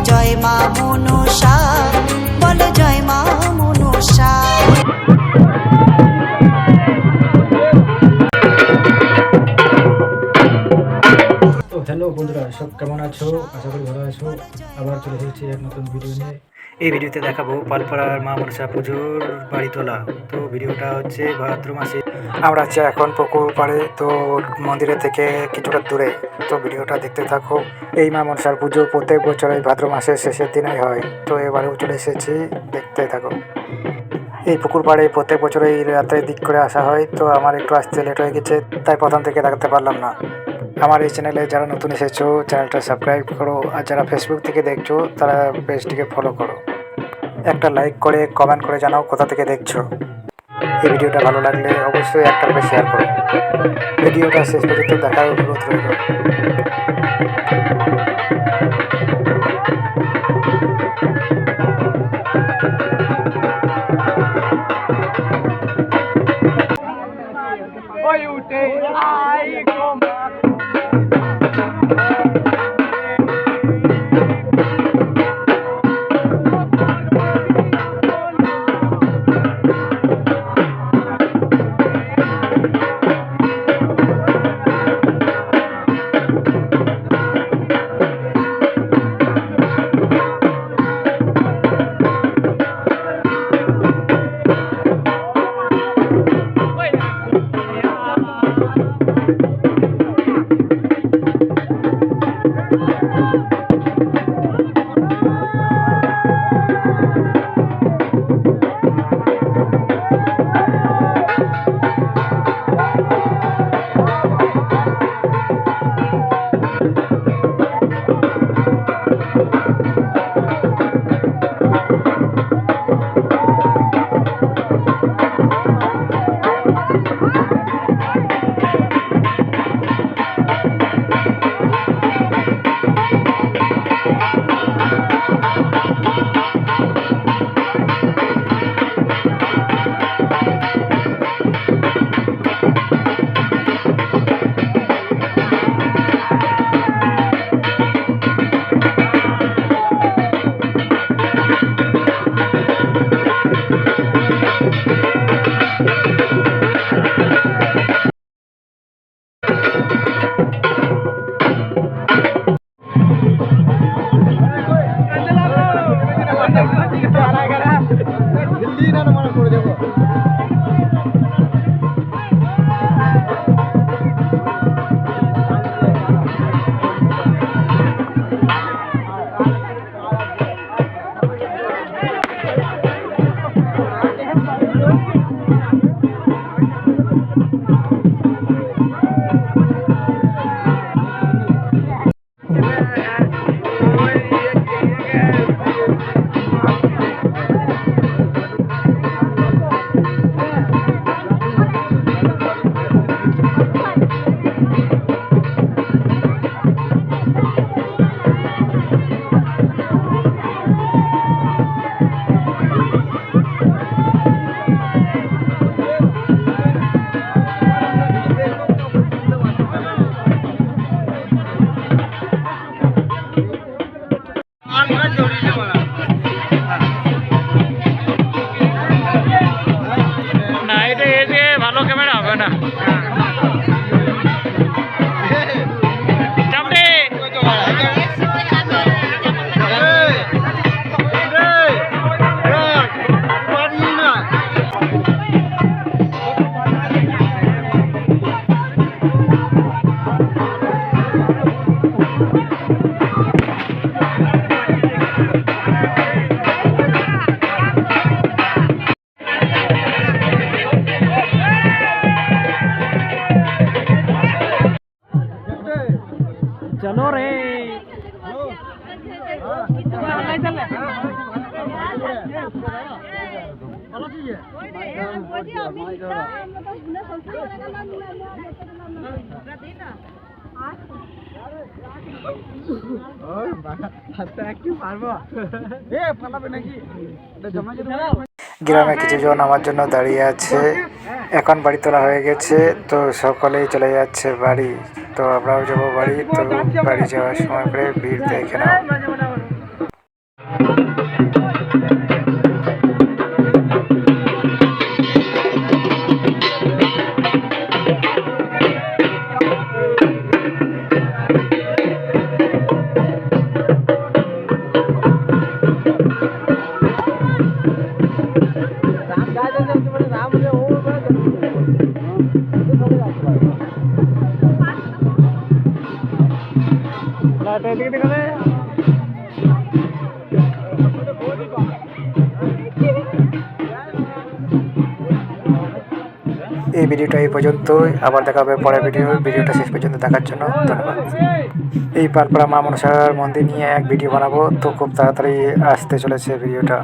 জয় মা মনসা, বলো জয় মা মনসা। তো হ্যালো বন্ধুরা, সব কেমন আছো? আশা করি ভালো আছো। আবার চলে এসেছি এক নতুন ভিডিও নিয়ে। এই ভিডিওতে দেখাবো পালপাড়ার মা মনসা পুজোর বাড়ি তোলা। তো ভিডিওটা হচ্ছে ভাদ্র মাসে। আমরা আছি এখন পুকুর পাড়ে, তো মন্দিরের থেকে কিছুটা দূরে। তো ভিডিওটা দেখতে থাকো। এই মা মনসার পুজো প্রত্যেক বছর এই ভাদ্র মাসের শেষের দিনেই হয়। তো এবারেও চলে এসেছি, দেখতে থাকো। এই পুকুর পাড়ে প্রত্যেক বছর এই রাত্রের দিক করে আসা হয়। তো আমার একটু আসতে লেট হয়ে গেছে, তাই প্রথম থেকে দেখাতে পারলাম না। আমার এই চ্যানেলে যারা নতুন এসেছো, চ্যানেলটা সাবস্ক্রাইব করো, আর যারা ফেসবুক থেকে দেখছো তারা পেজটিকে ফলো করো। একটা লাইক করে কমেন্ট করে জানাও কোথা থেকে দেখছো। এই ভিডিওটা ভালো লাগলে অবশ্যই একটা করে শেয়ার করো। ভিডিওটা শেষ পর্যন্ত দেখার অনুরোধ রইল। না, এটা এই যে ভালো ক্যামেরা হবে না। চাপড়ে चलो रे। গ্রামে কিছুজন আমার জন্য দাঁড়িয়ে আছে। এখন বাড়ি তোলা হয়ে গেছে, তো সকলেই চলে যাচ্ছে বাড়ি। তো আমরাও যাবো বাড়ি। তো বাড়ি যাওয়ার সময় করে ভিড় দেখে নাও। এই ভিডিওটা এই পর্যন্তই, আবার দেখা হবে পরের ভিডিওটা শেষ পর্যন্ত দেখার জন্য ধন্যবাদ। এই পালপাড়া মা মনসার মন্দির নিয়ে এক ভিডিও বানাবো, তো খুব তাড়াতাড়ি আসতে চলেছে ভিডিওটা।